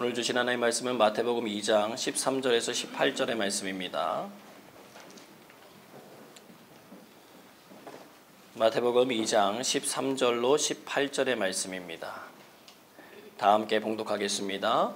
오늘 주신 하나님의 말씀은 마태복음 2장 13절에서 18절의 말씀입니다. 마태복음 2장 13절로 18절의 말씀입니다. 다 함께 봉독하겠습니다.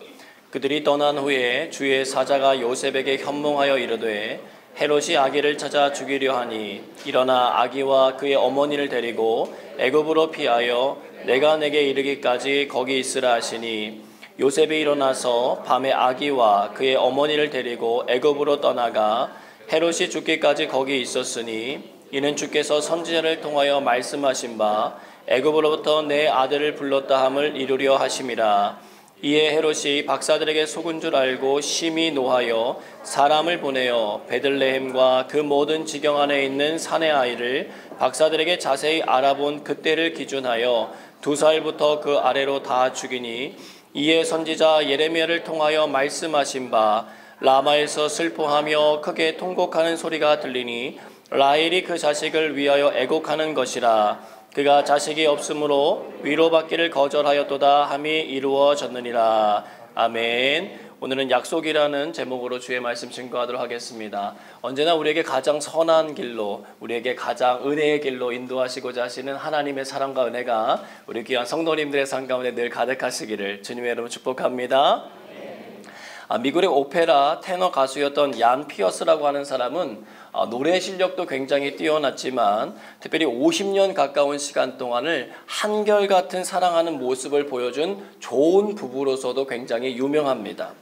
그들이 떠난 후에 주의 사자가 요셉에게 현몽하여 이르되 헤롯이 아기를 찾아 죽이려 하니 일어나 아기와 그의 어머니를 데리고 애굽으로 피하여 내가 내게 이르기까지 거기 있으라 하시니 요셉이 일어나서 밤에 아기와 그의 어머니를 데리고 애굽으로 떠나가 헤롯이 죽기까지 거기 있었으니 이는 주께서 선지자를 통하여 말씀하신 바 애굽으로부터 내 아들을 불렀다 함을 이루려 하심이라. 이에 헤롯이 박사들에게 속은 줄 알고 심히 노하여 사람을 보내어 베들레헴과 그 모든 지경 안에 있는 산의 아이를 박사들에게 자세히 알아본 그때를 기준하여 2살부터 그 아래로 다 죽이니 이에 선지자 예레미야를 통하여 말씀하신 바 라마에서 슬퍼하며 크게 통곡하는 소리가 들리니 라헬이 그 자식을 위하여 애곡하는 것이라. 그가 자식이 없으므로 위로받기를 거절하였도다 함이 이루어졌느니라. 아멘. 오늘은 약속이라는 제목으로 주의 말씀 증거하도록 하겠습니다. 언제나 우리에게 가장 선한 길로, 우리에게 가장 은혜의 길로 인도하시고자 하시는 하나님의 사랑과 은혜가 우리 귀한 성도님들의 삶 가운데 늘 가득하시기를 주님의 이름으로 축복합니다. 미국의 오페라 테너 가수였던 얀 피어스라고 하는 사람은 노래 실력도 굉장히 뛰어났지만 특별히 50년 가까운 시간 동안을 한결같은 사랑하는 모습을 보여준 좋은 부부로서도 굉장히 유명합니다.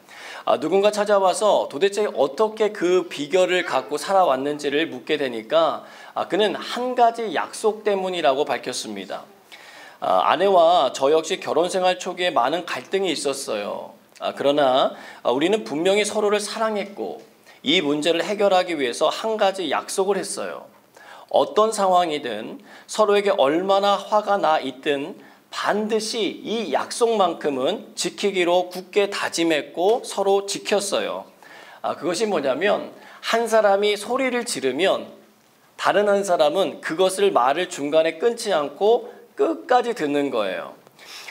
누군가 찾아와서 도대체 어떻게 그 비결을 갖고 살아왔는지를 묻게 되니까 그는 한 가지 약속 때문이라고 밝혔습니다. 아내와 저 역시 결혼 생활 초기에 많은 갈등이 있었어요. 그러나 우리는 분명히 서로를 사랑했고 이 문제를 해결하기 위해서 한 가지 약속을 했어요. 어떤 상황이든 서로에게 얼마나 화가 나 있든 반드시 이 약속만큼은 지키기로 굳게 다짐했고 서로 지켰어요. 그것이 뭐냐면 한 사람이 소리를 지르면 다른 한 사람은 그것을 말을 중간에 끊지 않고 끝까지 듣는 거예요.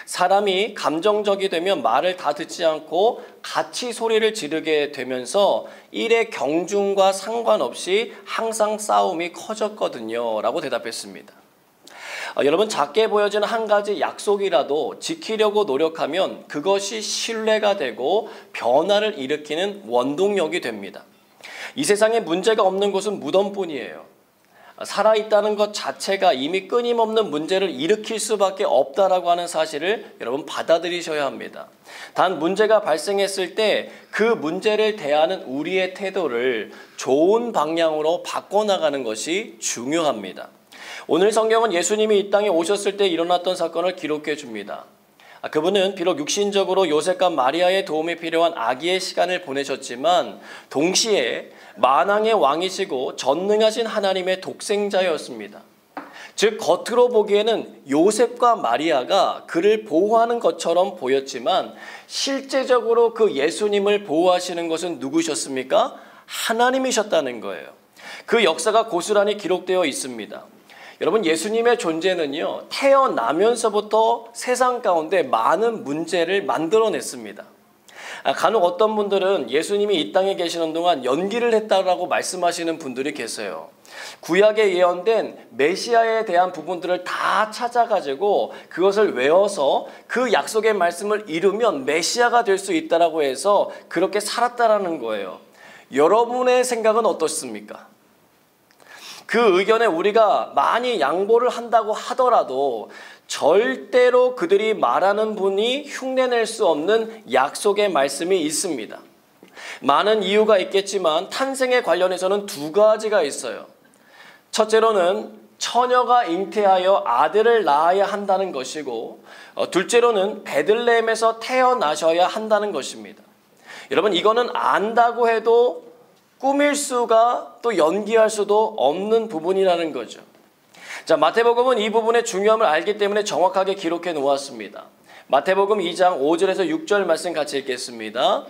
사람이 감정적이 되면 말을 다 듣지 않고 같이 소리를 지르게 되면서 일의 경중과 상관없이 항상 싸움이 커졌거든요 라고 대답했습니다. 여러분, 작게 보여지는 한 가지 약속이라도 지키려고 노력하면 그것이 신뢰가 되고 변화를 일으키는 원동력이 됩니다. 이 세상에 문제가 없는 곳은 무덤뿐이에요. 살아있다는 것 자체가 이미 끊임없는 문제를 일으킬 수밖에 없다라고 하는 사실을 여러분 받아들이셔야 합니다. 단 문제가 발생했을 때 그 문제를 대하는 우리의 태도를 좋은 방향으로 바꿔나가는 것이 중요합니다. 오늘 성경은 예수님이 이 땅에 오셨을 때 일어났던 사건을 기록해 줍니다. 그분은 비록 육신적으로 요셉과 마리아의 도움이 필요한 아기의 시간을 보내셨지만 동시에 만왕의 왕이시고 전능하신 하나님의 독생자였습니다. 즉 겉으로 보기에는 요셉과 마리아가 그를 보호하는 것처럼 보였지만 실제적으로 그 예수님을 보호하시는 것은 누구셨습니까? 하나님이셨다는 거예요. 그 역사가 고스란히 기록되어 있습니다. 여러분, 예수님의 존재는요, 태어나면서부터 세상 가운데 많은 문제를 만들어냈습니다. 간혹 어떤 분들은 예수님이 이 땅에 계시는 동안 연기를 했다라고 말씀하시는 분들이 계세요. 구약에 예언된 메시아에 대한 부분들을 다 찾아가지고 그것을 외워서 그 약속의 말씀을 이루면 메시아가 될 수 있다라고 해서 그렇게 살았다라는 거예요. 여러분의 생각은 어떻습니까? 그 의견에 우리가 많이 양보를 한다고 하더라도 절대로 그들이 말하는 분이 흉내낼 수 없는 약속의 말씀이 있습니다. 많은 이유가 있겠지만 탄생에 관련해서는 두 가지가 있어요. 첫째로는 처녀가 잉태하여 아들을 낳아야 한다는 것이고 둘째로는 베들레헴에서 태어나셔야 한다는 것입니다. 여러분, 이거는 안다고 해도 꾸밀 수가 또 연기할 수도 없는 부분이라는 거죠. 자, 마태복음은 이 부분의 중요함을 알기 때문에 정확하게 기록해 놓았습니다. 마태복음 2장 5절에서 6절 말씀 같이 읽겠습니다.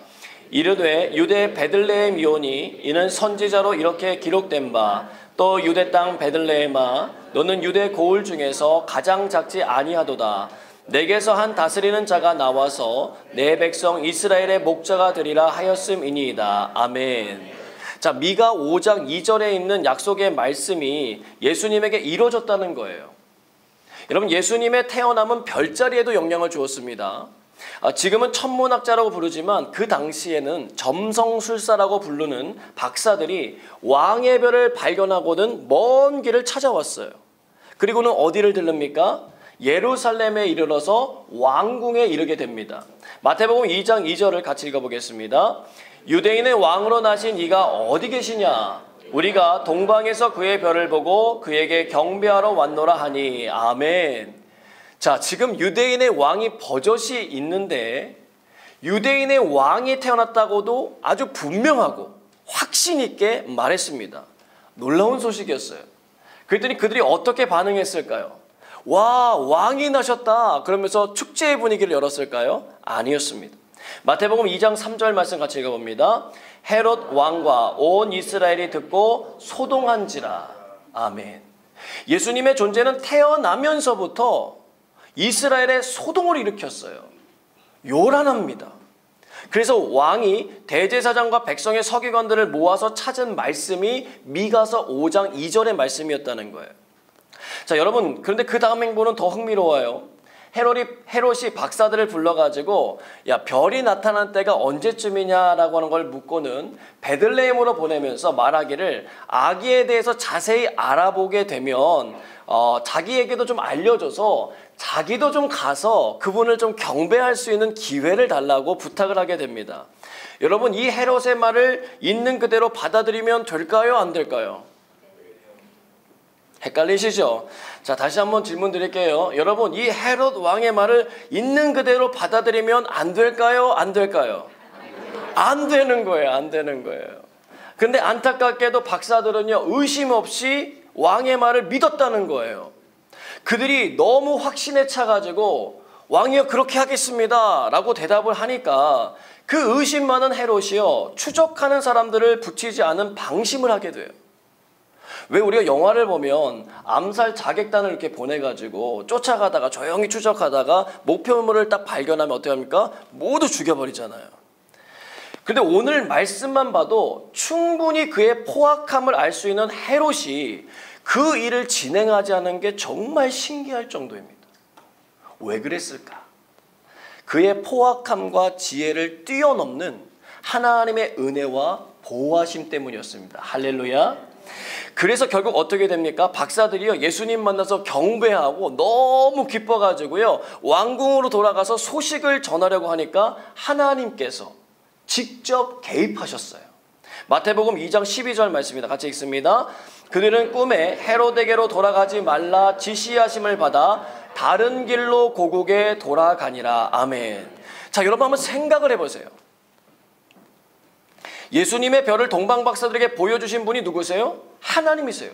이르되 유대 베들레헴이오니 이는 선지자로 이렇게 기록된 바 또 유대 땅 베들레헴아 너는 유대 고을 중에서 가장 작지 아니하도다. 내게서 한 다스리는 자가 나와서 내 백성 이스라엘의 목자가 되리라 하였음이니이다. 아멘. 자, 미가 5장 2절에 있는 약속의 말씀이 예수님에게 이루어졌다는 거예요. 여러분, 예수님의 태어남은 별자리에도 영향을 주었습니다. 지금은 천문학자라고 부르지만 그 당시에는 점성술사라고 부르는 박사들이 왕의 별을 발견하고는 먼 길을 찾아왔어요. 그리고는 어디를 들릅니까? 예루살렘에 이르러서 왕궁에 이르게 됩니다. 마태복음 2장 2절을 같이 읽어보겠습니다. 유대인의 왕으로 나신 이가 어디 계시냐? 우리가 동방에서 그의 별을 보고 그에게 경배하러 왔노라 하니. 아멘. 자, 지금 유대인의 왕이 버젓이 있는데 유대인의 왕이 태어났다고도 아주 분명하고 확신 있게 말했습니다. 놀라운 소식이었어요. 그랬더니 그들이 어떻게 반응했을까요? 와, 왕이 나셨다 그러면서 축제의 분위기를 열었을까요? 아니었습니다. 마태복음 2장 3절 말씀 같이 읽어봅니다. 헤롯 왕과 온 이스라엘이 듣고 소동한지라. 아멘. 예수님의 존재는 태어나면서부터 이스라엘에 소동을 일으켰어요. 요란합니다. 그래서 왕이 대제사장과 백성의 서기관들을 모아서 찾은 말씀이 미가서 5장 2절의 말씀이었다는 거예요. 자, 여러분, 그런데 그 다음 행보는 더 흥미로워요. 헤롯이 박사들을 불러가지고 야, 별이 나타난 때가 언제쯤이냐라고 하는 걸 묻고는 베들레헴으로 보내면서 말하기를 아기에 대해서 자세히 알아보게 되면 자기에게도 좀 알려줘서 자기도 좀 가서 그분을 좀 경배할 수 있는 기회를 달라고 부탁을 하게 됩니다. 여러분, 이 헤롯의 말을 있는 그대로 받아들이면 될까요? 안 될까요? 헷갈리시죠? 자, 다시 한번 질문 드릴게요. 여러분, 이 헤롯 왕의 말을 있는 그대로 받아들이면 안 될까요? 안 될까요? 안 되는 거예요. 안 되는 거예요. 근데 안타깝게도 박사들은요, 의심 없이 왕의 말을 믿었다는 거예요. 그들이 너무 확신에 차가지고 왕이여 그렇게 하겠습니다 라고 대답을 하니까 그 의심 많은 헤롯이요, 추적하는 사람들을 붙이지 않은 방심을 하게 돼요. 왜 우리가 영화를 보면 암살 자객단을 이렇게 보내가지고 쫓아가다가 조용히 추적하다가 목표물을 딱 발견하면 어떻게 합니까? 모두 죽여버리잖아요. 근데 오늘 말씀만 봐도 충분히 그의 포악함을 알 수 있는 헤롯이 그 일을 진행하지 않은 게 정말 신기할 정도입니다. 왜 그랬을까? 그의 포악함과 지혜를 뛰어넘는 하나님의 은혜와 보호하심 때문이었습니다. 할렐루야. 그래서 결국 어떻게 됩니까? 박사들이요, 예수님 만나서 경배하고 너무 기뻐가지고요, 왕궁으로 돌아가서 소식을 전하려고 하니까 하나님께서 직접 개입하셨어요. 마태복음 2장 12절 말씀입니다. 같이 읽습니다. 그들은 꿈에 헤롯에게로 돌아가지 말라 지시하심을 받아 다른 길로 고국에 돌아가니라. 아멘. 자, 여러분 한번 생각을 해보세요. 예수님의 별을 동방 박사들에게 보여주신 분이 누구세요? 하나님이세요.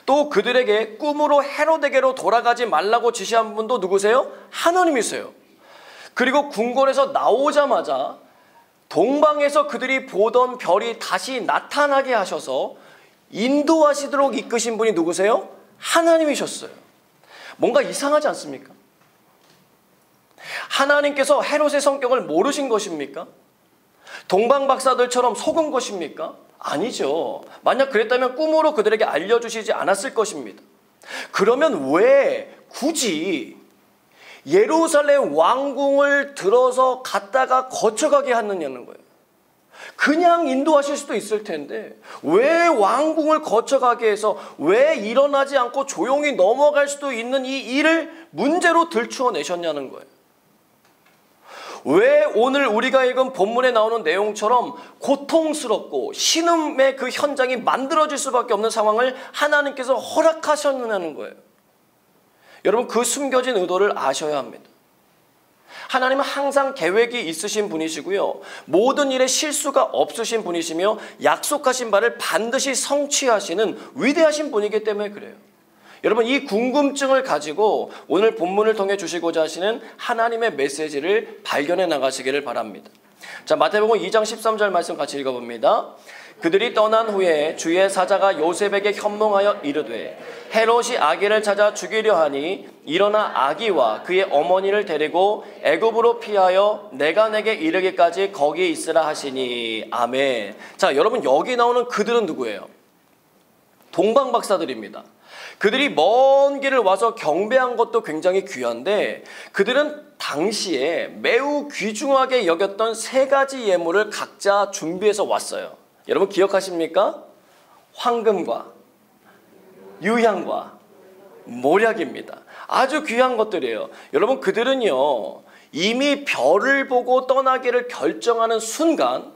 또 그들에게 꿈으로 헤롯에게로 돌아가지 말라고 지시한 분도 누구세요? 하나님이세요. 그리고 궁궐에서 나오자마자 동방에서 그들이 보던 별이 다시 나타나게 하셔서 인도하시도록 이끄신 분이 누구세요? 하나님이셨어요. 뭔가 이상하지 않습니까? 하나님께서 헤롯의 성격을 모르신 것입니까? 동방 박사들처럼 속은 것입니까? 아니죠. 만약 그랬다면 꿈으로 그들에게 알려주시지 않았을 것입니다. 그러면 왜 굳이 예루살렘 왕궁을 들어서 갔다가 거쳐가게 하느냐는 거예요. 그냥 인도하실 수도 있을 텐데 왜 왕궁을 거쳐가게 해서 왜 일어나지 않고 조용히 넘어갈 수도 있는 이 일을 문제로 들추어내셨냐는 거예요. 왜 오늘 우리가 읽은 본문에 나오는 내용처럼 고통스럽고 신음의 그 현장이 만들어질 수밖에 없는 상황을 하나님께서 허락하셨느냐는 거예요. 여러분, 그 숨겨진 의도를 아셔야 합니다. 하나님은 항상 계획이 있으신 분이시고요, 모든 일에 실수가 없으신 분이시며 약속하신 바를 반드시 성취하시는 위대하신 분이기 때문에 그래요. 여러분, 이 궁금증을 가지고 오늘 본문을 통해 주시고자 하시는 하나님의 메시지를 발견해 나가시기를 바랍니다. 자, 마태복음 2장 13절 말씀 같이 읽어봅니다. 그들이 떠난 후에 주의 사자가 요셉에게 현몽하여 이르되 헤롯이 아기를 찾아 죽이려 하니 일어나 아기와 그의 어머니를 데리고 애굽으로 피하여 내가 내게 이르기까지 거기에 있으라 하시니. 아멘. 자, 여러분, 여기 나오는 그들은 누구예요? 동방박사들입니다. 그들이 먼 길을 와서 경배한 것도 굉장히 귀한데 그들은 당시에 매우 귀중하게 여겼던 세 가지 예물을 각자 준비해서 왔어요. 여러분 기억하십니까? 황금과 유향과 몰약입니다. 아주 귀한 것들이에요. 여러분, 그들은요 이미 별을 보고 떠나기를 결정하는 순간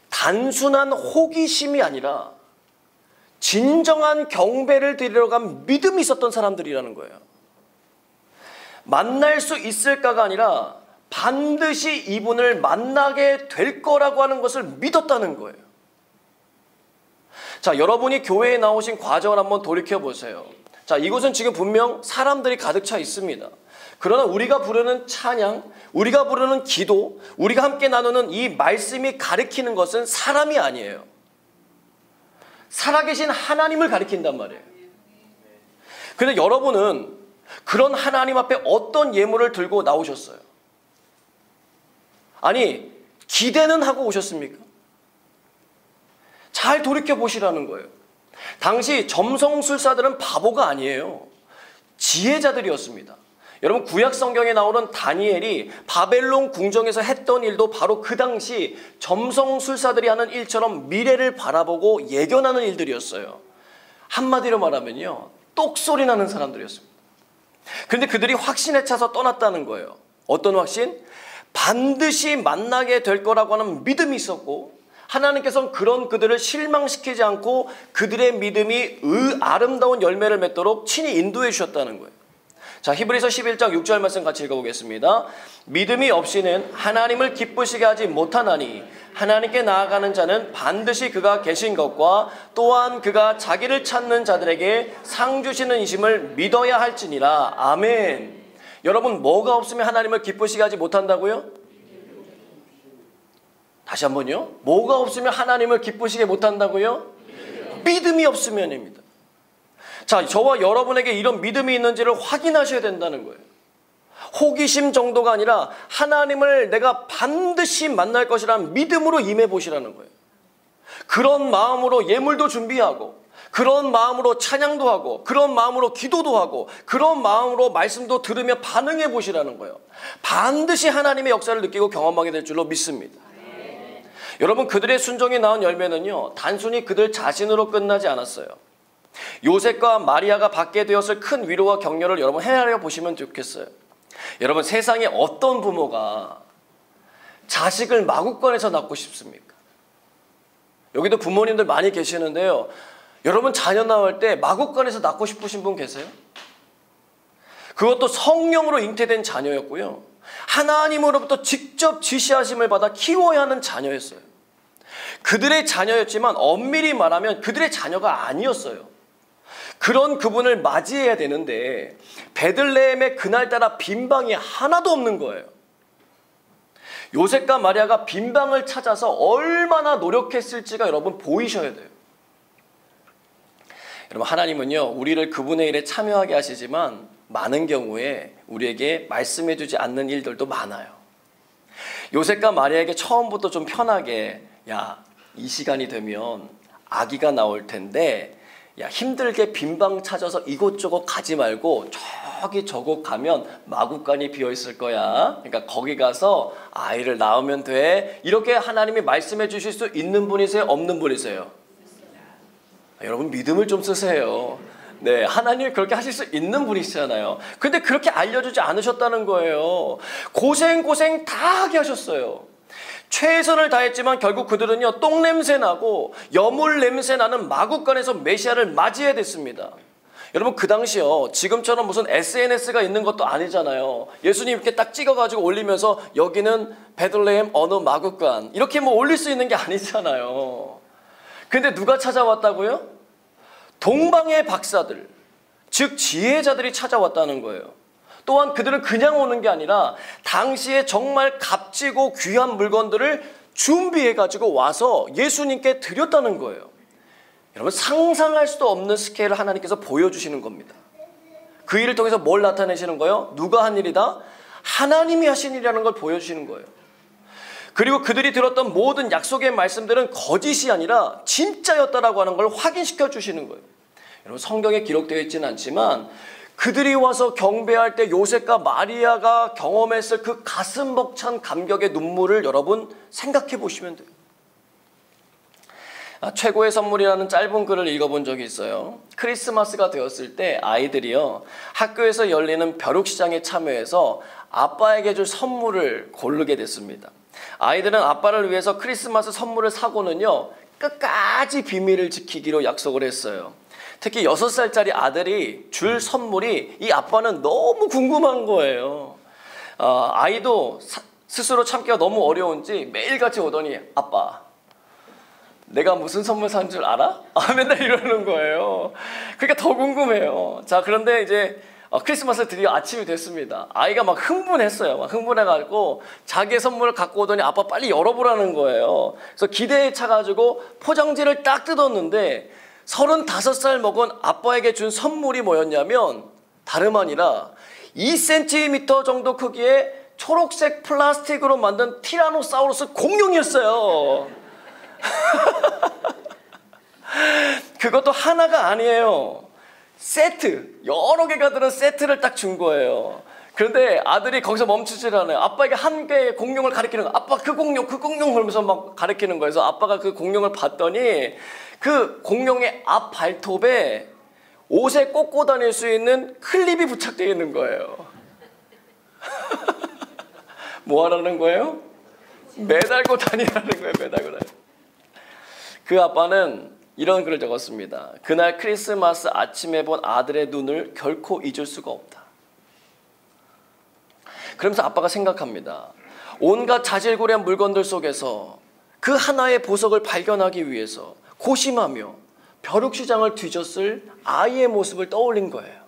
단순한 호기심이 아니라 진정한 경배를 드리러 간 믿음이 있었던 사람들이라는 거예요. 만날 수 있을까가 아니라 반드시 이분을 만나게 될 거라고 하는 것을 믿었다는 거예요. 자, 여러분이 교회에 나오신 과정을 한번 돌이켜 보세요. 자, 이곳은 지금 분명 사람들이 가득 차 있습니다. 그러나 우리가 부르는 찬양, 우리가 부르는 기도, 우리가 함께 나누는 이 말씀이 가리키는 것은 사람이 아니에요. 살아계신 하나님을 가리킨단 말이에요. 근데 여러분은 그런 하나님 앞에 어떤 예물을 들고 나오셨어요? 아니, 기대는 하고 오셨습니까? 잘 돌이켜 보시라는 거예요. 당시 점성술사들은 바보가 아니에요. 지혜자들이었습니다. 여러분, 구약 성경에 나오는 다니엘이 바벨론 궁정에서 했던 일도 바로 그 당시 점성술사들이 하는 일처럼 미래를 바라보고 예견하는 일들이었어요. 한마디로 말하면요, 똑소리 나는 사람들이었습니다. 그런데 그들이 확신에 차서 떠났다는 거예요. 어떤 확신? 반드시 만나게 될 거라고 하는 믿음이 있었고 하나님께서는 그런 그들을 실망시키지 않고 그들의 믿음이 아름다운 열매를 맺도록 친히 인도해 주셨다는 거예요. 자, 히브리서 11장 6절 말씀 같이 읽어보겠습니다. 믿음이 없이는 하나님을 기쁘시게 하지 못하나니 하나님께 나아가는 자는 반드시 그가 계신 것과 또한 그가 자기를 찾는 자들에게 상 주시는 이심을 믿어야 할지니라. 아멘. 여러분, 뭐가 없으면 하나님을 기쁘시게 하지 못한다고요? 다시 한번요. 뭐가 없으면 하나님을 기쁘시게 못한다고요? 믿음이 없으면입니다. 자, 저와 여러분에게 이런 믿음이 있는지를 확인하셔야 된다는 거예요. 호기심 정도가 아니라 하나님을 내가 반드시 만날 것이라는 믿음으로 임해 보시라는 거예요. 그런 마음으로 예물도 준비하고 그런 마음으로 찬양도 하고 그런 마음으로 기도도 하고 그런 마음으로 말씀도 들으며 반응해 보시라는 거예요. 반드시 하나님의 역사를 느끼고 경험하게 될 줄로 믿습니다. 여러분, 그들의 순종이 낳은 열매는요 단순히 그들 자신으로 끝나지 않았어요. 요셉과 마리아가 받게 되었을 큰 위로와 격려를 여러분 헤아려 보시면 좋겠어요. 여러분, 세상에 어떤 부모가 자식을 마구간에서 낳고 싶습니까? 여기도 부모님들 많이 계시는데요. 여러분, 자녀 낳을 때 마구간에서 낳고 싶으신 분 계세요? 그것도 성령으로 잉태된 자녀였고요. 하나님으로부터 직접 지시하심을 받아 키워야 하는 자녀였어요. 그들의 자녀였지만 엄밀히 말하면 그들의 자녀가 아니었어요. 그런 그분을 맞이해야 되는데 베들레헴에 그날따라 빈방이 하나도 없는 거예요. 요셉과 마리아가 빈방을 찾아서 얼마나 노력했을지가 여러분 보이셔야 돼요. 여러분, 하나님은요 우리를 그분의 일에 참여하게 하시지만 많은 경우에 우리에게 말씀해 주지 않는 일들도 많아요. 요셉과 마리아에게 처음부터 좀 편하게, 야, 이 시간이 되면 아기가 나올 텐데 야, 힘들게 빈방 찾아서 이곳저곳 가지 말고 저기 저곳 가면 마구간이 비어있을 거야. 그러니까 거기 가서 아이를 낳으면 돼. 이렇게 하나님이 말씀해 주실 수 있는 분이세요? 없는 분이세요? 여러분, 믿음을 좀 쓰세요. 네, 하나님이 그렇게 하실 수 있는 분이시잖아요. 근데 그렇게 알려주지 않으셨다는 거예요. 고생 다 하게 하셨어요. 최선을 다했지만 결국 그들은요 똥냄새 나고 여물 냄새 나는 마구간에서 메시아를 맞이해야 됐습니다. 여러분, 그 당시요 지금처럼 무슨 SNS가 있는 것도 아니잖아요. 예수님 이렇게 딱 찍어가지고 올리면서 여기는 베들레헴 어느 마구간 이렇게 뭐 올릴 수 있는 게 아니잖아요. 근데 누가 찾아왔다고요? 동방의 박사들, 즉 지혜자들이 찾아왔다는 거예요. 또한 그들은 그냥 오는 게 아니라 당시에 정말 값지고 귀한 물건들을 준비해가지고 와서 예수님께 드렸다는 거예요. 여러분, 상상할 수도 없는 스케일을 하나님께서 보여주시는 겁니다. 그 일을 통해서 뭘 나타내시는 거예요? 누가 한 일이다? 하나님이 하신 일이라는 걸 보여주시는 거예요. 그리고 그들이 들었던 모든 약속의 말씀들은 거짓이 아니라 진짜였다라고 하는 걸 확인시켜 주시는 거예요. 여러분, 성경에 기록되어 있지는 않지만 그들이 와서 경배할 때 요셉과 마리아가 경험했을 그 가슴 벅찬 감격의 눈물을 여러분 생각해 보시면 돼요. 최고의 선물이라는 짧은 글을 읽어본 적이 있어요. 크리스마스가 되었을 때 아이들이요, 학교에서 열리는 벼룩시장에 참여해서 아빠에게 줄 선물을 고르게 됐습니다. 아이들은 아빠를 위해서 크리스마스 선물을 사고는요, 끝까지 비밀을 지키기로 약속을 했어요. 특히 6살짜리 아들이 줄 선물이 이 아빠는 너무 궁금한 거예요. 아이도 스스로 참기가 너무 어려운지 매일같이 오더니, 아빠, 내가 무슨 선물 산 줄 알아? 맨날 이러는 거예요. 그러니까 더 궁금해요. 자, 그런데 이제 크리스마스 드디어 아침이 됐습니다. 아이가 막 흥분했어요. 막 흥분해가지고 자기의 선물을 갖고 오더니 아빠 빨리 열어보라는 거예요. 그래서 기대에 차가지고 포장지를 딱 뜯었는데 35살 먹은 아빠에게 준 선물이 뭐였냐면 다름 아니라 2cm 정도 크기의 초록색 플라스틱으로 만든 티라노사우루스 공룡이었어요. 그것도 하나가 아니에요. 세트, 여러 개가 들은 세트를 딱 준 거예요. 그런데 아들이 거기서 멈추질 않아요. 아빠에게 한 개의 공룡을 가리키는 거예요. 아빠 그 공룡 그러면서 막 가리키는 거예요. 그래서 아빠가 그 공룡을 봤더니 그 공룡의 앞 발톱에 옷에 꽂고 다닐 수 있는 클립이 부착되어 있는 거예요. 뭐 하라는 거예요? 매달고 다니라는 거예요. 매달고 다니. 그 아빠는 이런 글을 적었습니다. 그날 크리스마스 아침에 본 아들의 눈을 결코 잊을 수가 없다. 그러면서 아빠가 생각합니다. 온갖 자질구레한 물건들 속에서 그 하나의 보석을 발견하기 위해서 고심하며 벼룩시장을 뒤졌을 아이의 모습을 떠올린 거예요.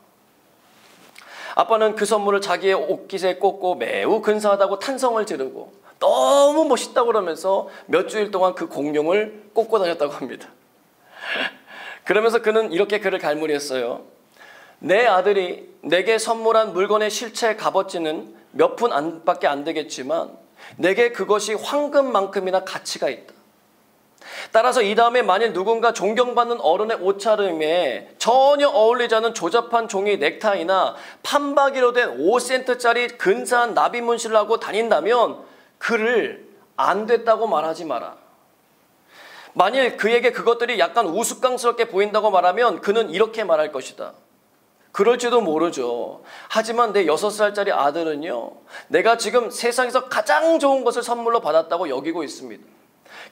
아빠는 그 선물을 자기의 옷깃에 꽂고 매우 근사하다고 탄성을 지르고 너무 멋있다고 그러면서 몇 주일 동안 그 공룡을 꽂고 다녔다고 합니다. 그러면서 그는 이렇게 글을 갈무리했어요. 내 아들이 내게 선물한 물건의 실체 값어치는 몇 푼밖에 안 되겠지만 내게 그것이 황금만큼이나 가치가 있다. 따라서 이 다음에 만일 누군가 존경받는 어른의 옷차림에 전혀 어울리지 않은 조잡한 종이 넥타이나 판박이로 된 5센트짜리 근사한 나비 문신을 하고 다닌다면 그를 안 됐다고 말하지 마라. 만일 그에게 그것들이 약간 우스꽝스럽게 보인다고 말하면 그는 이렇게 말할 것이다. 그럴지도 모르죠. 하지만 내 6살짜리 아들은요, 내가 지금 세상에서 가장 좋은 것을 선물로 받았다고 여기고 있습니다.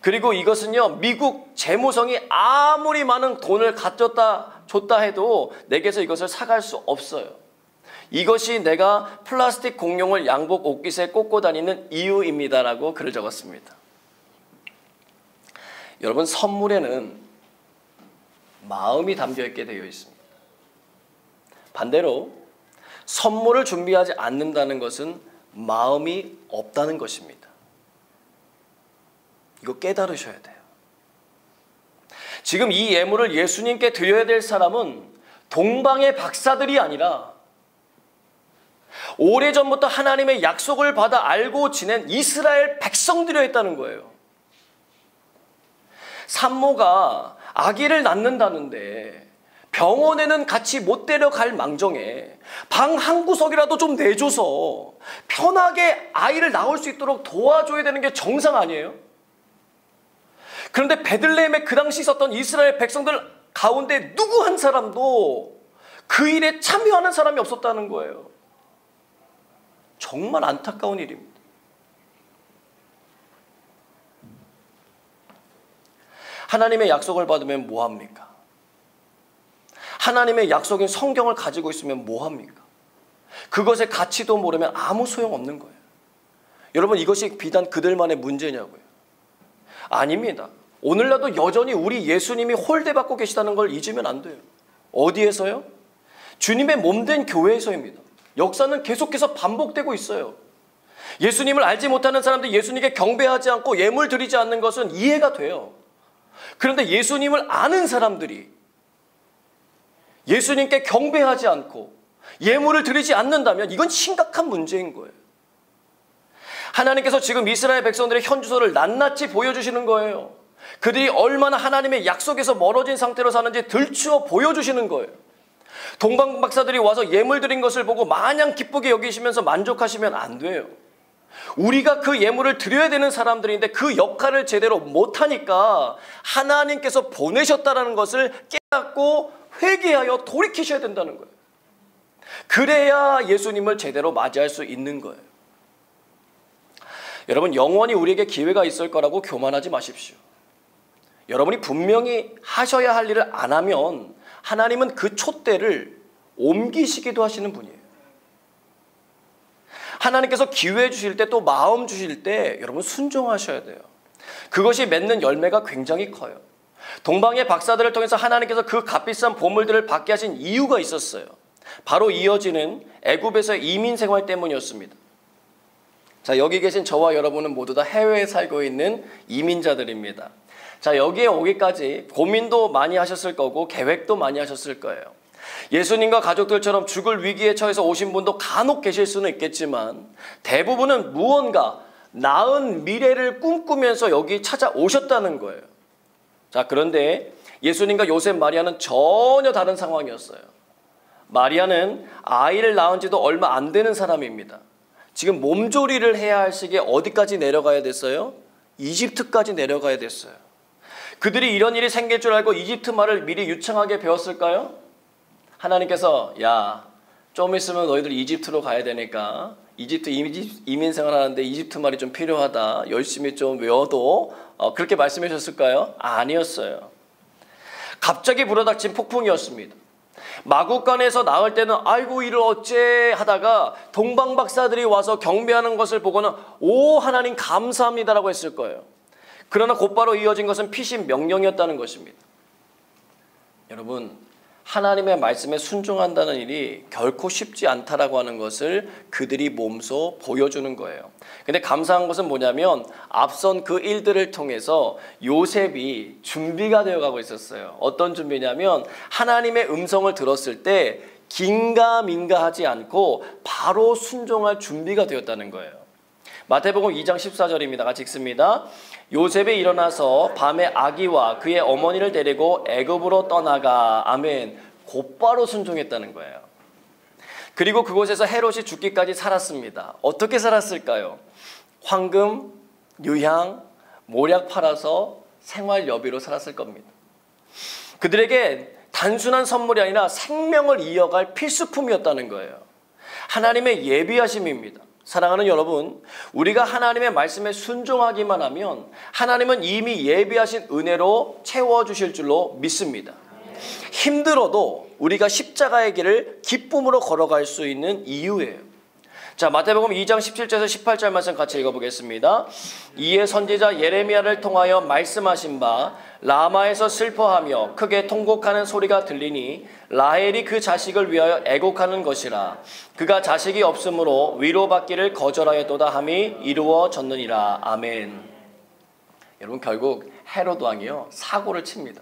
그리고 이것은요, 미국 재무성이 아무리 많은 돈을 줬다 해도 내게서 이것을 사갈 수 없어요. 이것이 내가 플라스틱 공룡을 양복 옷깃에 꽂고 다니는 이유입니다라고 글을 적었습니다. 여러분, 선물에는 마음이 담겨있게 되어 있습니다. 반대로 선물을 준비하지 않는다는 것은 마음이 없다는 것입니다. 이거 깨달으셔야 돼요. 지금 이 예물을 예수님께 드려야 될 사람은 동방의 박사들이 아니라 오래전부터 하나님의 약속을 받아 알고 지낸 이스라엘 백성들이었다는 거예요. 산모가 아기를 낳는다는데 병원에는 같이 못 데려갈 망정에 방 한 구석이라도 좀 내줘서 편하게 아이를 낳을 수 있도록 도와줘야 되는 게 정상 아니에요? 그런데 베들레헴에 그 당시 있었던 이스라엘 백성들 가운데 누구 한 사람도 그 일에 참여하는 사람이 없었다는 거예요. 정말 안타까운 일입니다. 하나님의 약속을 받으면 뭐합니까? 하나님의 약속인 성경을 가지고 있으면 뭐합니까? 그것의 가치도 모르면 아무 소용없는 거예요. 여러분, 이것이 비단 그들만의 문제냐고요? 아닙니다. 오늘날도 여전히 우리 예수님이 홀대받고 계시다는 걸 잊으면 안 돼요. 어디에서요? 주님의 몸된 교회에서입니다. 역사는 계속해서 반복되고 있어요. 예수님을 알지 못하는 사람들이 예수님께 경배하지 않고 예물 드리지 않는 것은 이해가 돼요. 그런데 예수님을 아는 사람들이 예수님께 경배하지 않고 예물을 드리지 않는다면 이건 심각한 문제인 거예요. 하나님께서 지금 이스라엘 백성들의 현주소를 낱낱이 보여주시는 거예요. 그들이 얼마나 하나님의 약속에서 멀어진 상태로 사는지 들추어 보여주시는 거예요. 동방 박사들이 와서 예물 드린 것을 보고 마냥 기쁘게 여기시면서 만족하시면 안 돼요. 우리가 그 예물을 드려야 되는 사람들인데 그 역할을 제대로 못하니까 하나님께서 보내셨다는 것을 깨닫고 회개하여 돌이키셔야 된다는 거예요. 그래야 예수님을 제대로 맞이할 수 있는 거예요. 여러분, 영원히 우리에게 기회가 있을 거라고 교만하지 마십시오. 여러분이 분명히 하셔야 할 일을 안 하면 하나님은 그 촛대를 옮기시기도 하시는 분이에요. 하나님께서 기회 주실 때 또 마음 주실 때 여러분 순종하셔야 돼요. 그것이 맺는 열매가 굉장히 커요. 동방의 박사들을 통해서 하나님께서 그 값비싼 보물들을 받게 하신 이유가 있었어요. 바로 이어지는 애굽에서의 이민 생활 때문이었습니다. 자, 여기 계신 저와 여러분은 모두 다 해외에 살고 있는 이민자들입니다. 자, 여기에 오기까지 고민도 많이 하셨을 거고 계획도 많이 하셨을 거예요. 예수님과 가족들처럼 죽을 위기에 처해서 오신 분도 간혹 계실 수는 있겠지만 대부분은 무언가 나은 미래를 꿈꾸면서 여기 찾아오셨다는 거예요. 자, 그런데 예수님과 요셉, 마리아는 전혀 다른 상황이었어요. 마리아는 아이를 낳은 지도 얼마 안 되는 사람입니다. 지금 몸조리를 해야 할 시기에 어디까지 내려가야 됐어요? 이집트까지 내려가야 됐어요. 그들이 이런 일이 생길 줄 알고 이집트 말을 미리 유창하게 배웠을까요? 하나님께서 야, 좀 있으면 너희들 이집트로 가야 되니까 이집트 이민 생활하는데 이집트 말이 좀 필요하다. 열심히 좀 외워도 그렇게 말씀해 주셨을까요? 아니었어요. 갑자기 불어닥친 폭풍이었습니다. 마구간에서 나올 때는 아이고 이를 어째 하다가 동방 박사들이 와서 경배하는 것을 보고는 오 하나님 감사합니다라고 했을 거예요. 그러나 곧바로 이어진 것은 피신 명령이었다는 것입니다. 여러분, 하나님의 말씀에 순종한다는 일이 결코 쉽지 않다라고 하는 것을 그들이 몸소 보여주는 거예요. 근데 감사한 것은 뭐냐면 앞선 그 일들을 통해서 요셉이 준비가 되어가고 있었어요. 어떤 준비냐면 하나님의 음성을 들었을 때 긴가민가하지 않고 바로 순종할 준비가 되었다는 거예요. 마태복음 2장 14절입니다. 같이 읽습니다. 요셉이 일어나서 밤에 아기와 그의 어머니를 데리고 애굽으로 떠나가. 아멘. 곧바로 순종했다는 거예요. 그리고 그곳에서 헤롯이 죽기까지 살았습니다. 어떻게 살았을까요? 황금, 유향, 모략 팔아서 생활여비로 살았을 겁니다. 그들에게 단순한 선물이 아니라 생명을 이어갈 필수품이었다는 거예요. 하나님의 예비하심입니다. 사랑하는 여러분, 우리가 하나님의 말씀에 순종하기만 하면 하나님은 이미 예비하신 은혜로 채워주실 줄로 믿습니다. 힘들어도 우리가 십자가의 길을 기쁨으로 걸어갈 수 있는 이유예요. 자, 마태복음 2장 17절에서 18절 말씀 같이 읽어보겠습니다. 이에 선지자 예레미야를 통하여 말씀하신 바 라마에서 슬퍼하며 크게 통곡하는 소리가 들리니 라헬이 그 자식을 위하여 애곡하는 것이라. 그가 자식이 없으므로 위로받기를 거절하였도다 함이 이루어졌느니라. 아멘. 여러분, 결국 헤롯 왕이요 사고를 칩니다.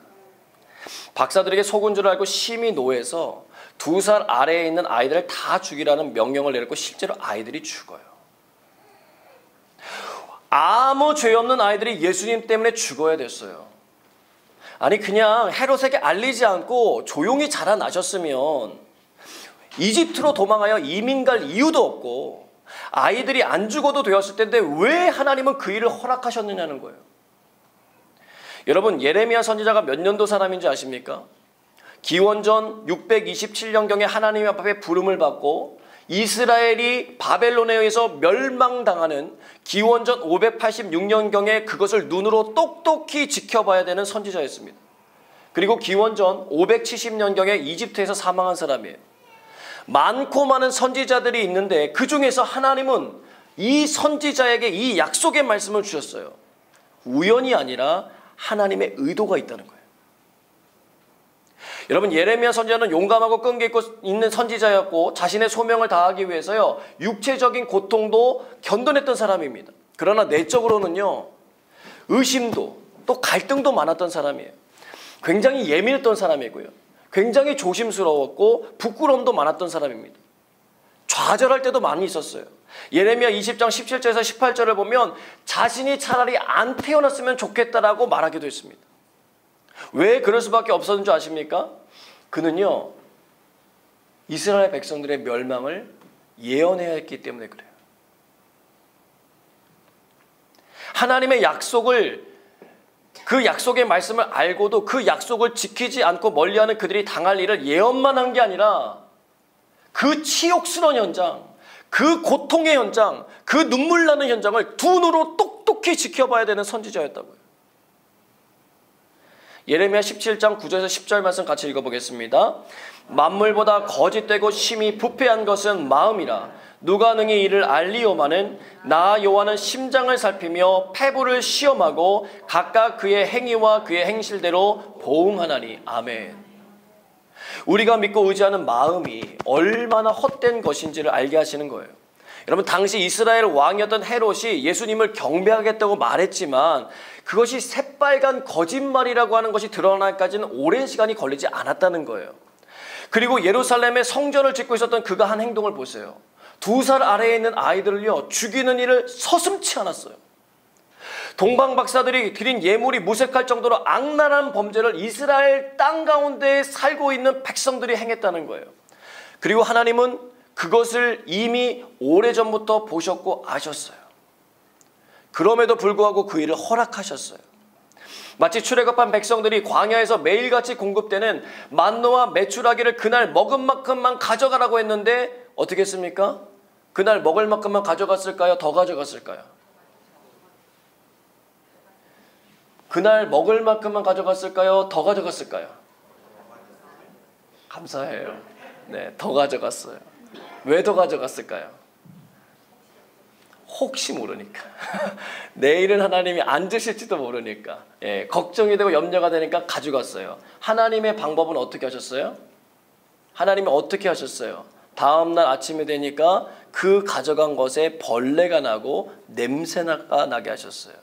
박사들에게 속은 줄 알고 심히 노해서 2살 아래에 있는 아이들을 다 죽이라는 명령을 내렸고 실제로 아이들이 죽어요. 아무 죄 없는 아이들이 예수님 때문에 죽어야 됐어요. 아니 그냥 헤롯에게 알리지 않고 조용히 자라나셨으면 이집트로 도망하여 이민 갈 이유도 없고 아이들이 안 죽어도 되었을 텐데 왜 하나님은 그 일을 허락하셨느냐는 거예요. 여러분, 예레미야 선지자가 몇 년도 사람인지 아십니까? 기원전 627년경에 하나님 앞에 부름을 받고 이스라엘이 바벨론에 의해서 멸망당하는 기원전 586년경에 그것을 눈으로 똑똑히 지켜봐야 되는 선지자였습니다. 그리고 기원전 570년경에 이집트에서 사망한 사람이에요. 많고 많은 선지자들이 있는데 그 중에서 하나님은 이 선지자에게 이 약속의 말씀을 주셨어요. 우연이 아니라 하나님의 의도가 있다는 거예요. 여러분, 예레미야 선지자는 용감하고 끈기 있는 선지자였고 자신의 소명을 다하기 위해서요, 육체적인 고통도 견뎌냈던 사람입니다. 그러나 내적으로는요, 의심도 또 갈등도 많았던 사람이에요. 굉장히 예민했던 사람이고요, 굉장히 조심스러웠고 부끄러움도 많았던 사람입니다. 좌절할 때도 많이 있었어요. 예레미야 20장 17절에서 18절을 보면 자신이 차라리 안 태어났으면 좋겠다라고 말하기도 했습니다. 왜 그럴 수밖에 없었는 줄 아십니까? 그는요, 이스라엘 백성들의 멸망을 예언해야 했기 때문에 그래요. 하나님의 약속을, 그 약속의 말씀을 알고도 그 약속을 지키지 않고 멀리하는 그들이 당할 일을 예언만 한 게 아니라 그 치욕스러운 현장, 그 고통의 현장, 그 눈물 나는 현장을 두 눈으로 똑똑히 지켜봐야 되는 선지자였다고요. 예레미야 17장 9절에서 10절 말씀 같이 읽어보겠습니다. 만물보다 거짓되고 심히 부패한 것은 마음이라. 누가 능히 이를 알리오마는 나 여호와는 심장을 살피며 폐부를 시험하고 각각 그의 행위와 그의 행실대로 보응하나니. 아멘. 우리가 믿고 의지하는 마음이 얼마나 헛된 것인지를 알게 하시는 거예요. 여러분, 당시 이스라엘 왕이었던 헤롯이 예수님을 경배하겠다고 말했지만 그것이 새빨간 거짓말이라고 하는 것이 드러나기까지는 오랜 시간이 걸리지 않았다는 거예요. 그리고 예루살렘에 성전을 짓고 있었던 그가 한 행동을 보세요. 2살 아래에 있는 아이들을요, 죽이는 일을 서슴지 않았어요. 동방 박사들이 드린 예물이 무색할 정도로 악랄한 범죄를 이스라엘 땅 가운데 살고 있는 백성들이 행했다는 거예요. 그리고 하나님은 그것을 이미 오래전부터 보셨고 아셨어요. 그럼에도 불구하고 그 일을 허락하셨어요. 마치 출애굽한 백성들이 광야에서 매일같이 공급되는 만노와 메추라기를 그날 먹은 만큼만 가져가라고 했는데 어떻게 했습니까? 그날 먹을 만큼만 가져갔을까요? 더 가져갔을까요? 그날 먹을 만큼만 가져갔을까요? 더 가져갔을까요? 감사해요. 네, 더 가져갔어요. 왜 더 가져갔을까요? 혹시 모르니까. 내일은 하나님이 안 주실지도 모르니까. 예, 걱정이 되고 염려가 되니까 가져갔어요. 하나님의 방법은 어떻게 하셨어요? 하나님이 어떻게 하셨어요? 다음날 아침이 되니까 그 가져간 것에 벌레가 나고 냄새가 나게 하셨어요.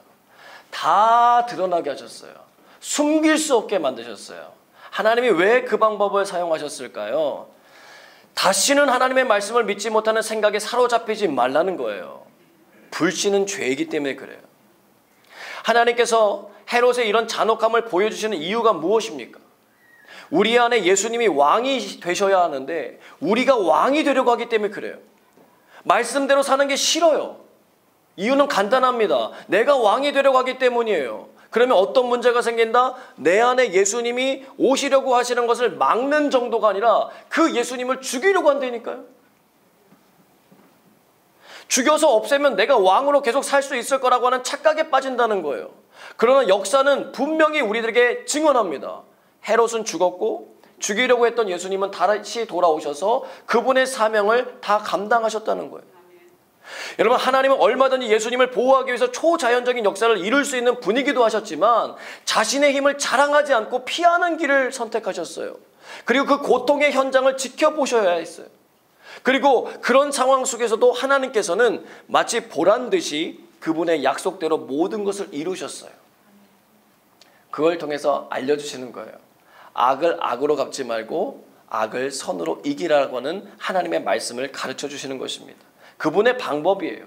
다 드러나게 하셨어요. 숨길 수 없게 만드셨어요. 하나님이 왜 그 방법을 사용하셨을까요? 다시는 하나님의 말씀을 믿지 못하는 생각에 사로잡히지 말라는 거예요. 불신은 죄이기 때문에 그래요. 하나님께서 헤롯의 이런 잔혹함을 보여주시는 이유가 무엇입니까? 우리 안에 예수님이 왕이 되셔야 하는데 우리가 왕이 되려고 하기 때문에 그래요. 말씀대로 사는 게 싫어요. 이유는 간단합니다. 내가 왕이 되려고 하기 때문이에요. 그러면 어떤 문제가 생긴다? 내 안에 예수님이 오시려고 하시는 것을 막는 정도가 아니라 그 예수님을 죽이려고 한다니까요. 죽여서 없애면 내가 왕으로 계속 살 수 있을 거라고 하는 착각에 빠진다는 거예요. 그러나 역사는 분명히 우리들에게 증언합니다. 헤롯은 죽었고 죽이려고 했던 예수님은 다시 돌아오셔서 그분의 사명을 다 감당하셨다는 거예요. 여러분, 하나님은 얼마든지 예수님을 보호하기 위해서 초자연적인 역사를 이룰 수 있는 분위기도 하셨지만 자신의 힘을 자랑하지 않고 피하는 길을 선택하셨어요. 그리고 그 고통의 현장을 지켜보셔야 했어요. 그리고 그런 상황 속에서도 하나님께서는 마치 보란 듯이 그분의 약속대로 모든 것을 이루셨어요. 그걸 통해서 알려주시는 거예요. 악을 악으로 갚지 말고 악을 선으로 이기라고 하는 하나님의 말씀을 가르쳐 주시는 것입니다. 그분의 방법이에요.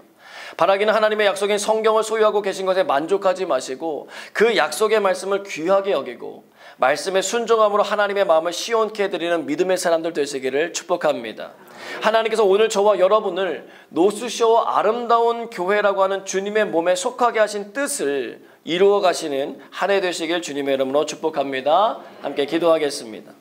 바라기는 하나님의 약속인 성경을 소유하고 계신 것에 만족하지 마시고 그 약속의 말씀을 귀하게 여기고 말씀의 순종함으로 하나님의 마음을 시원케 해드리는 믿음의 사람들 되시기를 축복합니다. 하나님께서 오늘 저와 여러분을 노스쇼 아름다운 교회라고 하는 주님의 몸에 속하게 하신 뜻을 이루어 가시는 한 해 되시길 주님의 이름으로 축복합니다. 함께 기도하겠습니다.